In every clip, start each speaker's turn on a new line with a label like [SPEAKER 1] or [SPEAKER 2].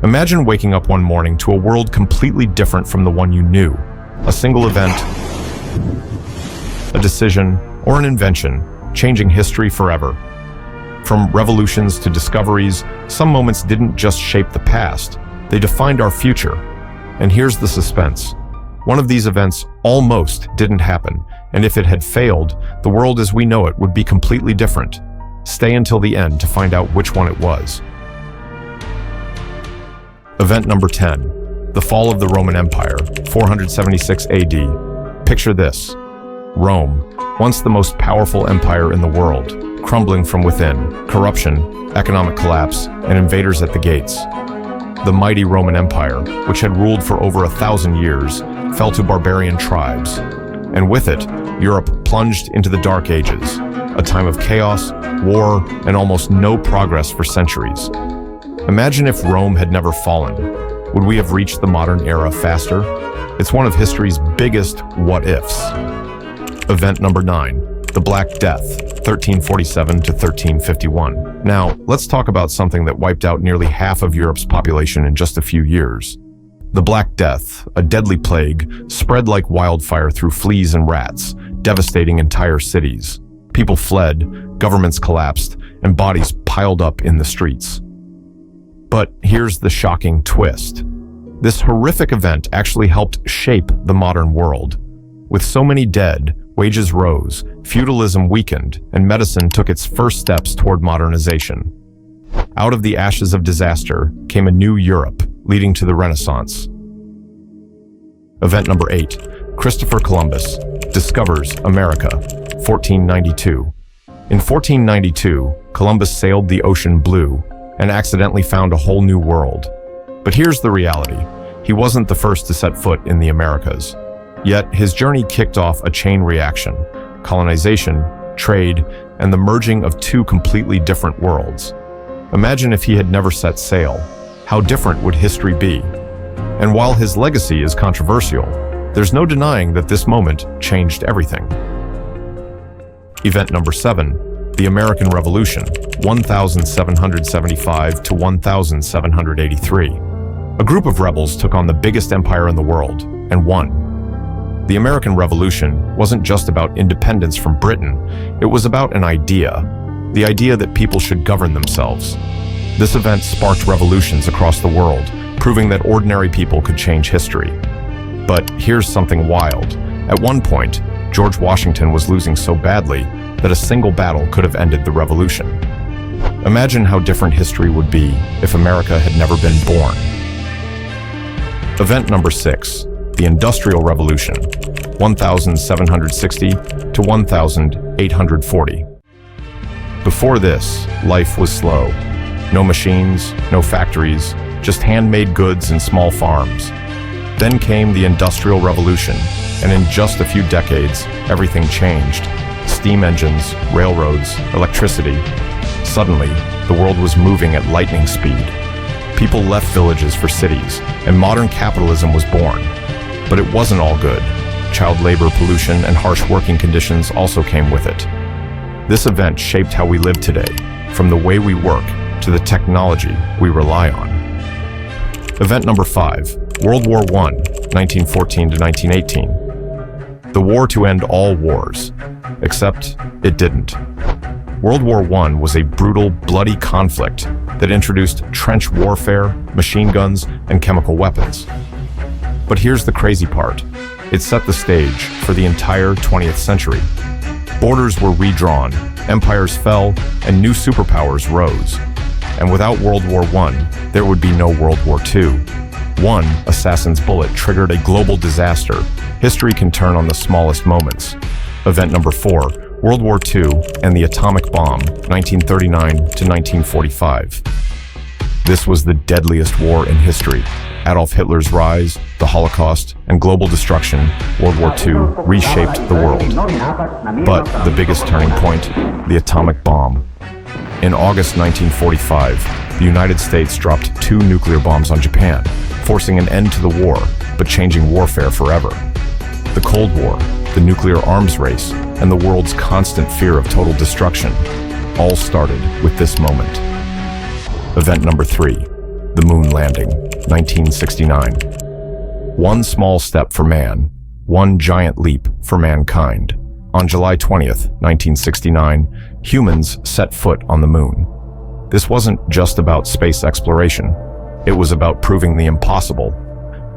[SPEAKER 1] Imagine waking up one morning to a world completely different from the one you knew. A single event, a decision, or an invention, changing history forever. From revolutions to discoveries, some moments didn't just shape the past, they defined our future. And here's the suspense. One of these events almost didn't happen, and if it had failed, the world as we know it would be completely different. Stay until the end to find out which one it was. Event number 10. The fall of the Roman Empire, 476 AD. Picture this. Rome, once the most powerful empire in the world, crumbling from within, corruption, economic collapse, and invaders at the gates. The mighty Roman Empire, which had ruled for over 1,000 years, fell to barbarian tribes. And with it, Europe plunged into the Dark Ages, a time of chaos, war, and almost no progress for centuries. Imagine if Rome had never fallen. Would we have reached the modern era faster? It's one of history's biggest what-ifs. Event number 9. The Black Death, 1347 to 1351. Now, let's talk about something that wiped out nearly half of Europe's population in just a few years. The Black Death, a deadly plague, spread like wildfire through fleas and rats, devastating entire cities. People fled, governments collapsed, and bodies piled up in the streets. But here's the shocking twist. This horrific event actually helped shape the modern world. With so many dead, wages rose, feudalism weakened, and medicine took its first steps toward modernization. Out of the ashes of disaster came a new Europe, leading to the Renaissance. Event number 8. Christopher Columbus discovers America, 1492. In 1492, Columbus sailed the ocean blue and accidentally found a whole new world. But here's the reality. He wasn't the first to set foot in the Americas. Yet his journey kicked off a chain reaction: colonization, trade, and the merging of two completely different worlds. Imagine if he had never set sail. How different would history be? And while his legacy is controversial, there's no denying that this moment changed everything. Event number 7. The American Revolution, 1775 to 1783. A group of rebels took on the biggest empire in the world and won. The American Revolution wasn't just about independence from Britain, it was about an idea. The idea that people should govern themselves. This event sparked revolutions across the world, proving that ordinary people could change history. But here's something wild. At one point, George Washington was losing so badly that a single battle could have ended the revolution. Imagine how different history would be if America had never been born. Event number 6. The Industrial Revolution, 1760 to 1840. Before this, life was slow. No machines, no factories, just handmade goods and small farms. Then came the Industrial Revolution, and in just a few decades, everything changed. Steam engines, railroads, electricity. Suddenly, the world was moving at lightning speed. People left villages for cities, and modern capitalism was born. But it wasn't all good. Child labor, pollution, and harsh working conditions also came with it. This event shaped how we live today, from the way we work to the technology we rely on. Event number 5. World War I, 1914 to 1918. The war to end all wars. Except it didn't. World War I was a brutal, bloody conflict that introduced trench warfare, machine guns, and chemical weapons. But here's the crazy part. It set the stage for the entire 20th century. Borders were redrawn, empires fell, and new superpowers rose. And without World War I, there would be no World War II. One assassin's bullet triggered a global disaster. History can turn on the smallest moments. Event number 4, World War II and the atomic bomb, 1939 to 1945. This was the deadliest war in history. Adolf Hitler's rise, the Holocaust, and global destruction, World War II reshaped the world. But the biggest turning point, the atomic bomb. In August 1945, the United States dropped 2 nuclear bombs on Japan, forcing an end to the war, but changing warfare forever. The Cold War, the nuclear arms race, and the world's constant fear of total destruction all started with this moment. Event number 3. the moon landing, 1969. One small step for man, one giant leap for mankind. On July 20th, 1969, humans set foot on the moon. This wasn't just about space exploration. It was about proving the impossible.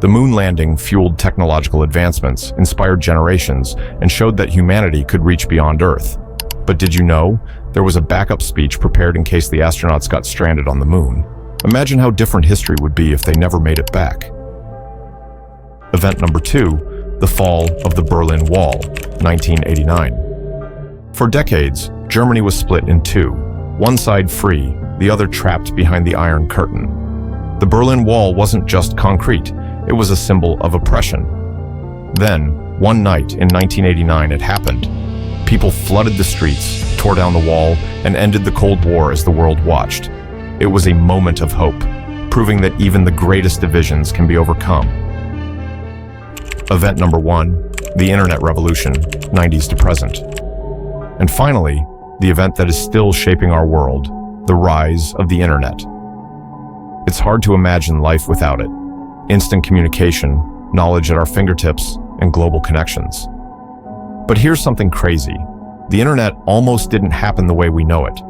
[SPEAKER 1] The moon landing fueled technological advancements, inspired generations, and showed that humanity could reach beyond Earth. But did you know there was a backup speech prepared in case the astronauts got stranded on the moon? Imagine how different history would be if they never made it back. Event number 2, the fall of the Berlin Wall, 1989. For decades, Germany was split in two, one side free, the other trapped behind the Iron Curtain. The Berlin Wall wasn't just concrete, it was a symbol of oppression. Then, one night in 1989, it happened. People flooded the streets, tore down the wall, and ended the Cold War as the world watched. It was a moment of hope, proving that even the greatest divisions can be overcome. Event number 1, the Internet Revolution, 90s to present. And finally, the event that is still shaping our world, the rise of the Internet. It's hard to imagine life without it. Instant communication, knowledge at our fingertips, and global connections. But here's something crazy. The Internet almost didn't happen the way we know it.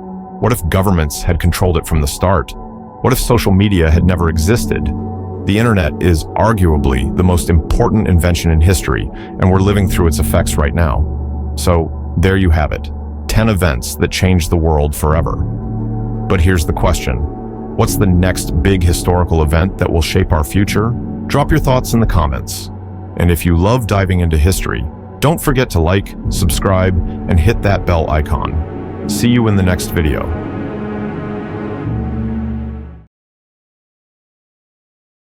[SPEAKER 1] What if governments had controlled it from the start? What if social media had never existed? The Internet is arguably the most important invention in history, and we're living through its effects right now. So, there you have it. 10 events that changed the world forever. But here's the question. What's the next big historical event that will shape our future? Drop your thoughts in the comments. And if you love diving into history, don't forget to like, subscribe, and hit that bell icon. See you in the next video.